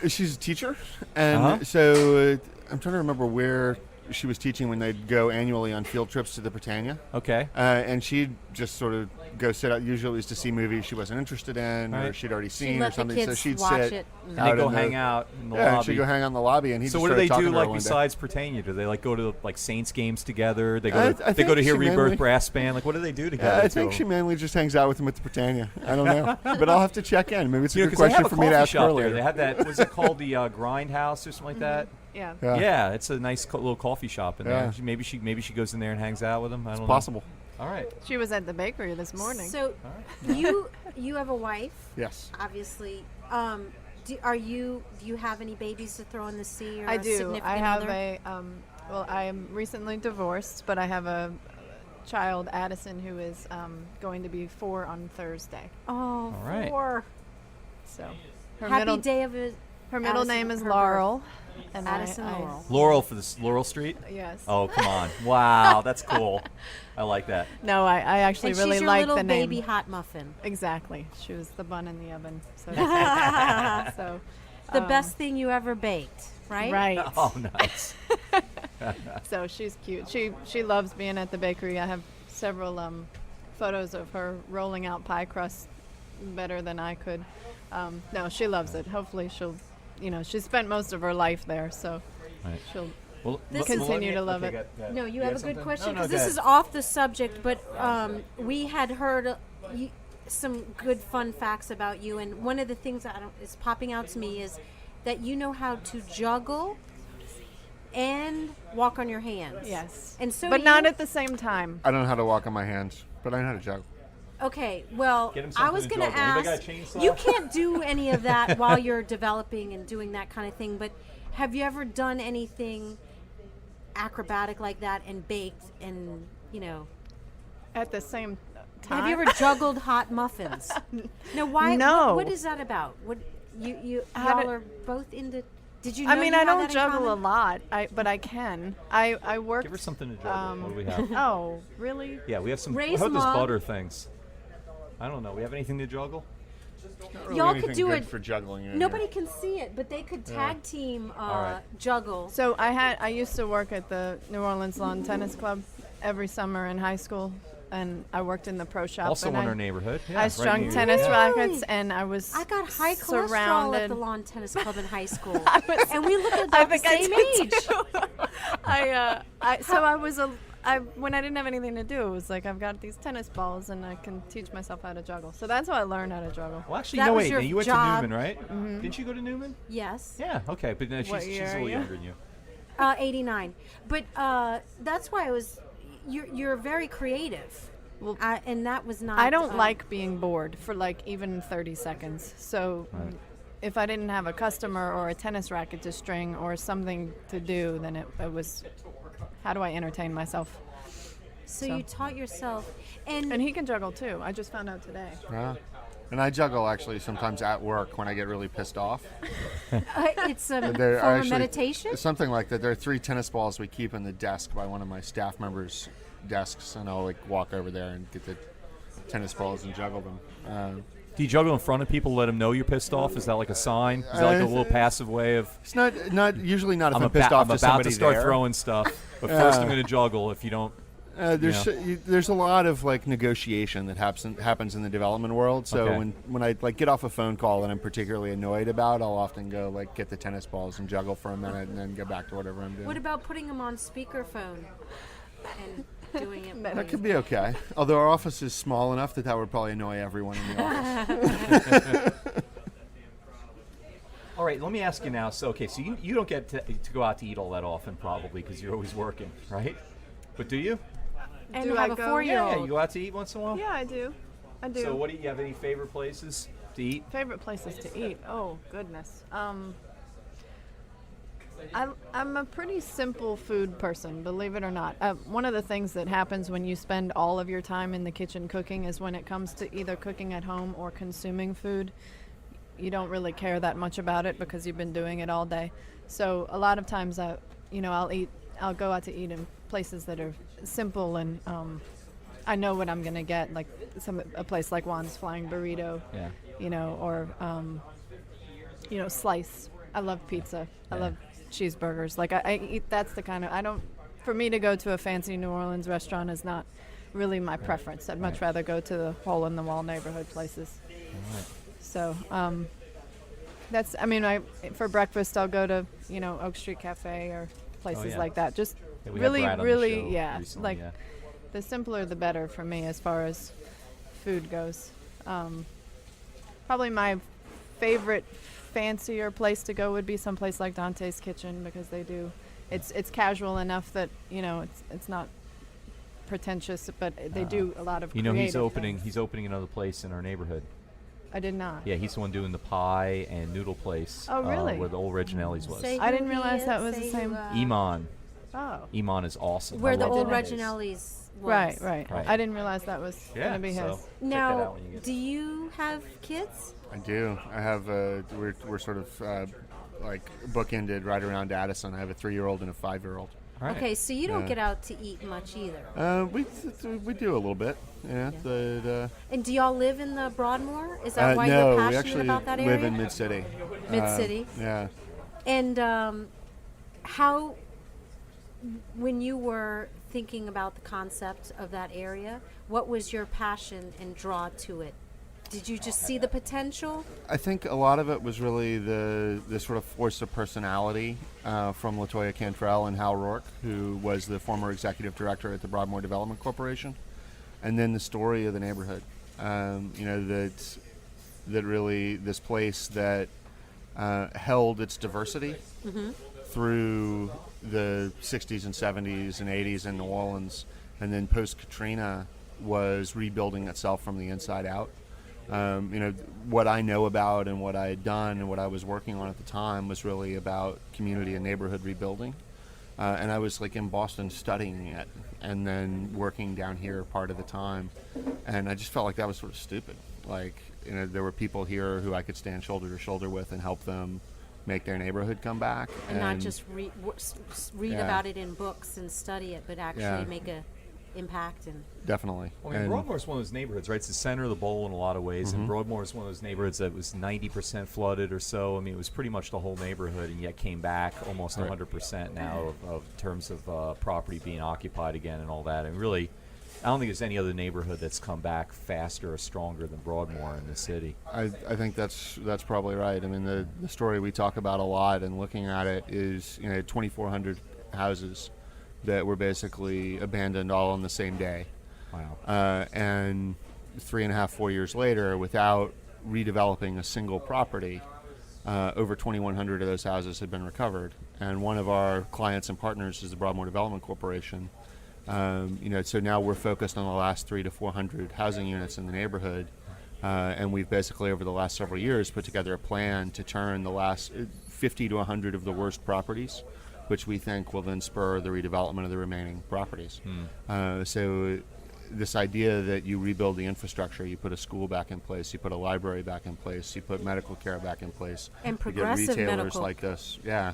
She's a teacher, and Uh-huh. so I'm trying to remember where she was teaching when they'd go annually on field trips to the Britannia. Okay. And she'd just sort of go sit out. Usually it was to see movies she wasn't interested in, or Right. she'd already She seen, let or the something. kids So she'd watch sit. it. And they out go in the- hang out in the Yeah, and lobby. she'd go hang out in the lobby, and he So just what do they started do talking to her like one day. besides Britannia? Do they like go to like Saints games together? They I go to, they go think to hear she Rebirth mainly- Brass Band. Like what do they do Yeah, together? I think she mainly just hangs out with him at the Britannia. I don't know, but I'll have to check in. Maybe it's a good 'cause they question have a for me to coffee ask her shop there. later. They have that. Was it called the Grindhouse or something like that? Yeah. Yeah. Yeah, it's a nice little coffee shop in Yeah. there. Maybe she goes in there and hangs out with him. I don't know. Possible. All right. She was at the bakery this morning. So you have a wife, Yes. obviously. Do you have any babies to throw in the sea or I a do. significant I have other? I am recently divorced, but I have a child, Addison, who is going to be 4 on Thursday. Oh, All right. 4. So her Happy middle day of it. her middle Addison, name is her Laurel, and Addison I, Laurel. Laurel for this Laurel Street. Yes. Oh come on! Wow, that's cool. I like that. No, I actually And really she's your like little the name. baby hot muffin. Exactly. She was the bun in the oven. So, so The best thing you ever baked, right? right. Oh, nice. So she's cute. She loves being at the bakery. I have several photos of her rolling out pie crust better than I could. No, she loves it. Hopefully she'll, she spent most of her life there, so Right. she'll. Well, This let- is- Continue to okay, love it. go ahead. No, you had have a something? good question No, because go this ahead. is off the subject, but we had heard some good fun facts about you, and one of the things that is popping out to me is that you know how to juggle and walk on your hands. Yes. And so but do not you? at the same time. I don't know how to walk on my hands, but I know how to juggle. Okay, well, Get him I something was to going to juggle. Anybody got ask. a chainsaw? You can't do any of that while you're developing and doing that kind of thing. But have you ever done anything acrobatic like that and baked and At the same time. Have you ever juggled hot muffins? No, why? No. What is that about? What you How y'all to- are both into? Did you? Know I mean, you I had don't that in juggle a common? lot, but I can. I worked. Give her something to juggle. What do we have? Oh, really? Yeah, we have some. Raise How about this them up. butter things? I don't know. We have anything to juggle? Not really Y'all anything could do good it. for juggling. in Nobody here. can see it, but they could tag team right. juggle. So I used to work at the New Orleans Lawn Tennis Club every summer in high school, and I worked in the pro shop. Also and in I, our neighborhood. Yeah, I right strung near you. tennis Yeah. rackets, and I was I got high cholesterol surrounded. at the lawn tennis club in high school, was- and we look I about the think I same did age. too. So I was when I didn't have anything to do, it was like I've got these tennis balls and I can teach myself how to juggle. So that's how I learned how to juggle. Well, actually, That no, was wait. your Now, you went job. to Newman, right? Didn't you go to Newman? Yes. Yeah, okay. But What she's year a are little you? younger than you. 89. But that's why I was. You're very creative. Well, And that was not. I don't like being bored for like even 30 seconds. So Right. if I didn't have a customer or a tennis racket to string or something to do, then it was, how do I entertain myself? So so. you taught yourself, and And he can juggle too. I just found out today. Yeah. And I juggle actually sometimes at work when I get really pissed off. it's a There are form of actually- meditation. Something like that. There are 3 tennis balls we keep in the desk by one of my staff members' desks, and I'll like walk over there and get the tennis balls and juggle them. Do you juggle in front of people, let them know you're pissed off? Is that like a sign? Is that like a little passive way of It's not usually not if I'm, I'm pissed off about to somebody to start there. throwing stuff, but first I'm going to juggle if you don't. There's a lot of like negotiation that happens in the development world. So Okay. when I like get off a phone call that I'm particularly annoyed about, I'll often go like get the tennis balls and juggle for a minute and then go back to whatever I'm doing. What about putting them on speakerphone and doing it? That could be okay. Although our office is small enough that would probably annoy everyone in the office. All right, let me ask you now. So, okay, so you don't get to go out to eat all that often, probably, because you're always working, right? But do you? And Do have I a go? 4-year-old. Yeah, you go out to eat once in a while? Yeah, I do. I do. So, what do you have any favorite places to eat? Favorite places to eat? Oh, goodness. I'm a pretty simple food person, believe it or not. One of the things that happens when you spend all of your time in the kitchen cooking is when it comes to either cooking at home or consuming food, you don't really care that much about it because you've been doing it all day. So a lot of times I'll go out to eat in places that are simple and I know what I'm gonna get, like a place like Juan's Flying Burrito, Yeah. or Slice. I love pizza. I love cheeseburgers. Like I eat. That's the kind of for me to go to a fancy New Orleans restaurant is not really my preference. I'd much rather go to the hole in the wall neighborhood places. Right. So that's. I mean, for breakfast I'll go to Oak Street Cafe or places yeah. like that. Just Yeah, we had Brad on the really, show yeah. recently, Like yeah. the simpler the better for me as far as food goes. Probably my favorite fancier place to go would be someplace like Dante's Kitchen because they do. It's casual enough that it's not pretentious, but they do a lot of. He's creative opening. things. He's opening another place in our neighborhood. I did not. Yeah, he's the one doing the pie and noodle place. Oh, really? Where the old Reginelli's was. Say I who didn't he realize is, that was the say same- who, Iman. Oh. Iman is awesome. where I the love old that place. Reginelli's was. Right. Right. I didn't realize that was Yeah. gonna be So his. check that Now, out when you get do you have kids? I do. I have we're sort of like bookended right around Addison. I have a 3-year-old and a 5-year-old. All right. Okay, so you don't Yeah. get out to eat much either. We do a little bit. Yeah. And do y'all live in the Broadmoor? Is that why no, you're we passionate actually about that live area? in Mid-City. Mid-City? Yeah. And how, when you were thinking about the concept of that area, what was your passion and draw to it? Did you just see the potential? I think a lot of it was really the sort of force of personality from LaToya Cantrell and Hal Rourke, who was the former executive director at the Broadmoor Development Corporation, and then the story of the neighborhood. That really this place that held its diversity through the 60s and 70s and 80s in New Orleans, and then post-Katrina was rebuilding itself from the inside out. What I know about and what I had done and what I was working on at the time was really about community and neighborhood rebuilding. And I was like in Boston studying it and then working down here part of the time. And I just felt like that was sort of stupid. Like, there were people here who I could stand shoulder to shoulder with and help them make their neighborhood come back. And not just read Yeah. about it in books and study it, but actually Yeah. make a impact. And Definitely. I mean, And- Broadmoor is one of those neighborhoods, right? It's the center of the bowl in a lot of ways, and Broadmoor is one of those neighborhoods that was 90% flooded or so. I mean, it was pretty much the whole neighborhood, and yet came back almost 100% now of terms of property being occupied again and all that. And really, I don't think there's any other neighborhood that's come back faster or stronger than Broadmoor in the city. I think that's probably right. I mean, the story we talk about a lot and looking at it is 2,400 houses that were basically abandoned all on the same day. Wow. And 3.5-4 years later, without redeveloping a single property, over 2,100 of those houses had been recovered. And one of our clients and partners is the Broadmoor Development Corporation. So now we're focused on the last 300 to 400 housing units in the neighborhood. And we've basically, over the last several years, put together a plan to turn the last 50 to 100 of the worst properties, which we think will then spur the redevelopment of the remaining properties. So this idea that you rebuild the infrastructure, you put a school back in place, you put a library back in place, you put medical care back in place, And you get progressive retailers medical. like this, yeah.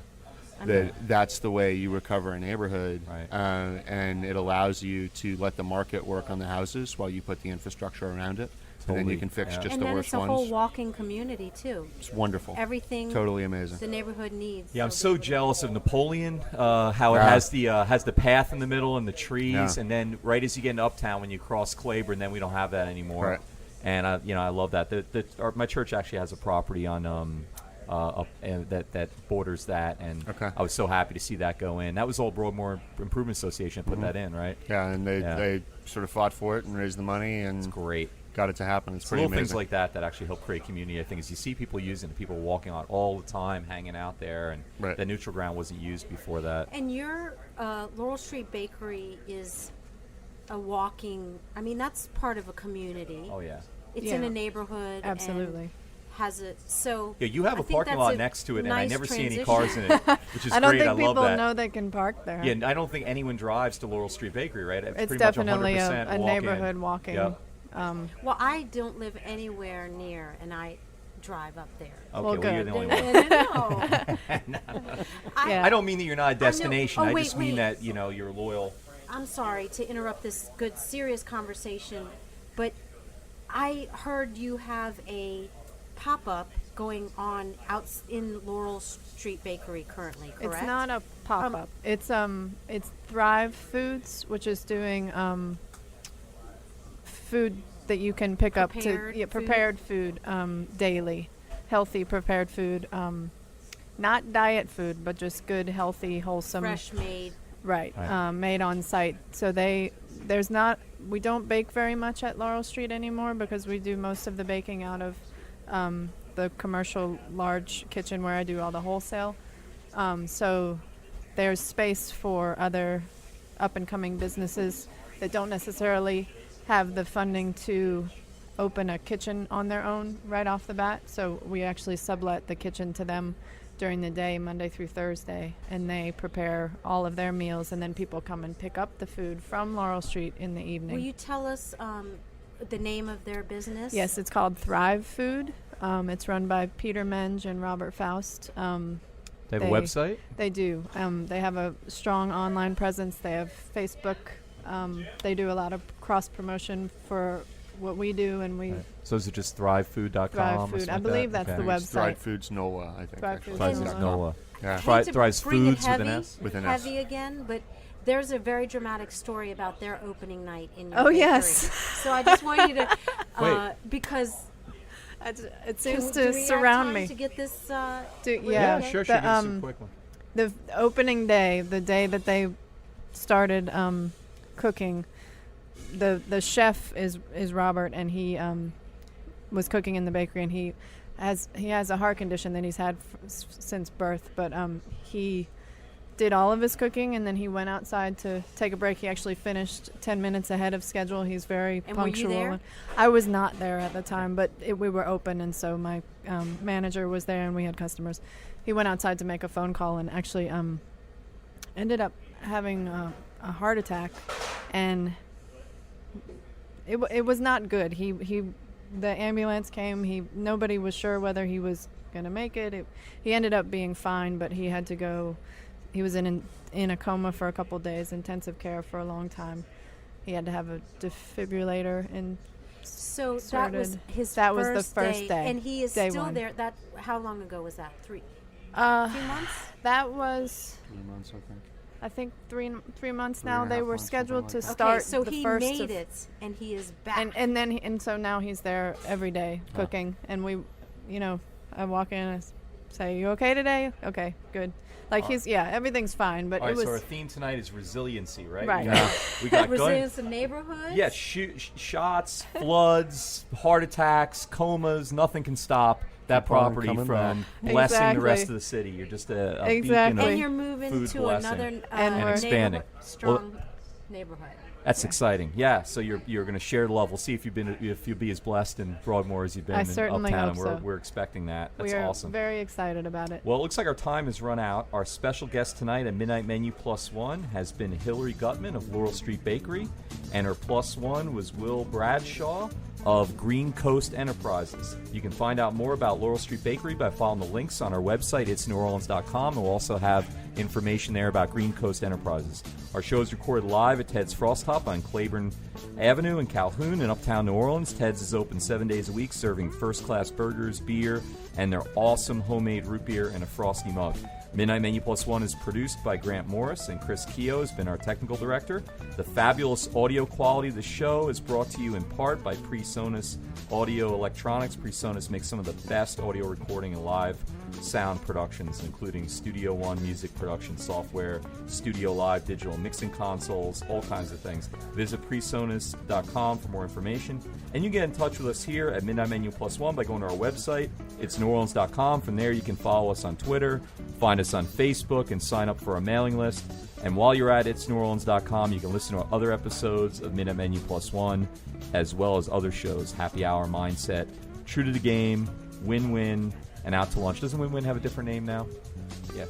I mean- That's the way you recover a neighborhood, Right. and it allows you to let the market work on the houses while you put the infrastructure around it, and then Totally, you can fix yeah. just and the then worst it's a ones. whole walking community too. It's wonderful. Everything Totally amazing. the neighborhood needs. Yeah, I'm so jealous of Napoleon, how it Yeah. has the path in the middle and the trees, Yeah. and then right as you get into Uptown, when you cross Claiborne, then we don't have that anymore. Right. And I love that. My church actually has a property on that borders that, and Okay. I was so happy to see that go in. That was all Broadmoor Improvement Association put that in, right? Yeah, and they Yeah. sort of fought for it and raised the money and Great. got it to happen. It's It's pretty little amazing. things like that that actually help create community. I think as you see people using it, people walking on it all the time, hanging out there, and Right. the neutral ground wasn't used before that. And your Laurel Street Bakery is a walking. I mean, that's part of a community. Oh yeah. It's in Yeah. a neighborhood. Absolutely. And has it so? Yeah, you have I a think parking that's lot a next to it, and I nice never see any transition. cars in it, which is I don't great. think I love people that. know they can park there. Yeah, and I don't think anyone drives to Laurel Street Bakery, right? It's pretty much definitely 100% a walk-in. neighborhood walking. Yep. Well, I don't live anywhere near, and I drive up there. Okay, Well, well, you're good. the only one. No. Yeah. I don't mean that you're not a destination. Oh, I wait, just mean wait. that you're loyal. I'm sorry to interrupt this good, serious conversation, but I heard you have a pop-up going on out in Laurel Street Bakery currently, correct? It's not a pop-up. It's Thrive Foods, which is doing food that you can pick up to Prepared food? prepared food daily, healthy prepared food, not diet food, but just good, healthy, wholesome, fresh made. right, Right. made on site. So we don't bake very much at Laurel Street anymore because we do most of the baking out of the commercial large kitchen where I do all the wholesale. So there's space for other up-and-coming businesses that don't necessarily have the funding to open a kitchen on their own right off the bat. So we actually sublet the kitchen to them during the day, Monday through Thursday, and they prepare all of their meals, and then people come and pick up the food from Laurel Street in the evening. Will you tell us the name of their business? Yes, it's called Thrive Food. It's run by Peter Menge and Robert Faust. They have a They- website? They do. They have a strong online presence. They have Facebook. They do a lot of cross promotion for what we do, and we Right. So is it just thrivefood.com? Thrive or Food. something I like believe that? that's the Okay. It's Thrive website. Foods NOLA, I think. Thrive actually. Foods Thrive And- Foods NOLA. NOLA. Yeah. Thrive- Hate to Thrives bring Foods it with an heavy, S? With an S. heavy again, but there's a very dramatic story about their opening night in your Oh, bakery. yes. So I just want you to, Wait. because It seems do to we surround have time me. to get this. Do- with- yeah, Yeah, sure. the, Give us a um, quick one. The opening day, the day that they started cooking, the chef is Robert, and he was cooking in the bakery, and he has a heart condition that he's had since birth, but he did all of his cooking, and then he went outside to take a break. He actually finished 10 minutes ahead of schedule. He's very And were you punctual. there? I was not there at the time, but we were open, and so my manager was there, and we had customers. He went outside to make a phone call and actually ended up having a heart attack, and it was not good. The ambulance came. Nobody was sure whether he was going to make it. He ended up being fine, but he had to go. He was in a coma for a couple of days, intensive care for a long time. He had to have a defibrillator and So that was his That first was the first day. and he is Day still one. there. How long ago was that? Few few months? That was, 3 months, I think. I think, 3 months Three now. and a They half were months, scheduled to something like start Okay, so the he first made of, it, and he is back. and so now he's there every day cooking, and I walk in and say, "You okay today?" Okay, good. Like everything's fine, but All it right, was so our theme tonight is resiliency, right? Right. We got Resilience in neighborhoods. Yeah, shots, floods, heart attacks, comas. Nothing can stop that Keep on property coming from back. blessing the rest Exactly. of the city. You're just a Exactly. beacon And of you're moving food to blessing. another And we're expanding. strong neighborhood. That's exciting. Yeah, so you're going to share the love. We'll see if you'll be as blessed in Broadmoor as you've been I in certainly Uptown, hope and so. we're expecting that. That's we are awesome. very excited about it. Well, it looks like our time has run out. Our special guest tonight at Midnight Menu Plus One has been Hillary Gutman of Laurel Street Bakery, and her Plus One was Will Bradshaw of Green Coast Enterprises. You can find out more about Laurel Street Bakery by following the links on our website, itsneworleans.com, and we'll also have information there about Green Coast Enterprises. Our show is recorded live at Ted's Frost Hop on Claiborne Avenue in Calhoun in Uptown New Orleans. Ted's is open 7 days a week, serving first-class burgers, beer, and their awesome homemade root beer in a frosty mug. Midnight Menu Plus One is produced by Grant Morris, and Chris Keogh has been our technical director. The fabulous audio quality of the show is brought to you in part by PreSonus Audio Electronics. PreSonus makes some of the best audio recording and live sound productions, including Studio One music production software, Studio Live digital mixing consoles, all kinds of things. Visit PreSonus.com for more information. And you can get in touch with us here at Midnight Menu Plus One by going to our website, itsneworleans.com. From there, you can follow us on Twitter, find us on Facebook, and sign up for our mailing list. And while you're at itsneworleans.com, you can listen to other episodes of Midnight Menu Plus One, as well as other shows, Happy Hour, Mindset, True to the Game, Win-Win, and Out to Lunch. Doesn't Win-Win have a different name now? Yeah.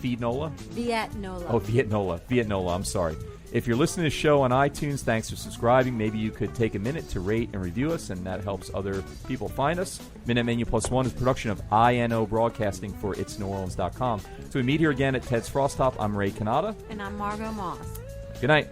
Feed Nola? Vietnola. Oh, Vietnola, I'm sorry. If you're listening to the show on iTunes, thanks for subscribing. Maybe you could take a minute to rate and review us, and that helps other people find us. Midnight Menu Plus One is a production of INO Broadcasting for itsneworleans.com. So we meet here again at Ted's Frost Hop. I'm Ray Canada. And I'm Margot Moss. Good night.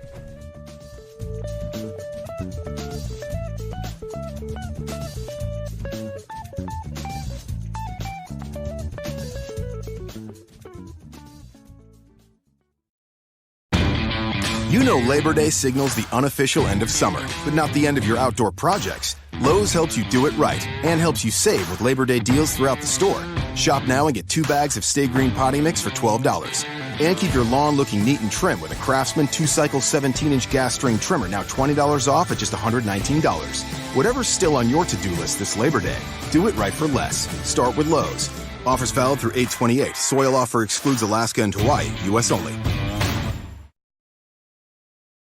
You know Labor Day signals the unofficial end of summer, but not the end of your outdoor projects. Lowe's helps you do it right and helps you save with Labor Day deals throughout the store. Shop now and get 2 bags of Stay Green potting mix for $12. And keep your lawn looking neat and trim with a Craftsman 2-cycle 17-inch gas string trimmer, now $20 off at just $119. Whatever's still on your to-do list this Labor Day, do it right for less. Start with Lowe's. Offers valid through 8/28. Soil offer excludes Alaska and Hawaii, U.S. only.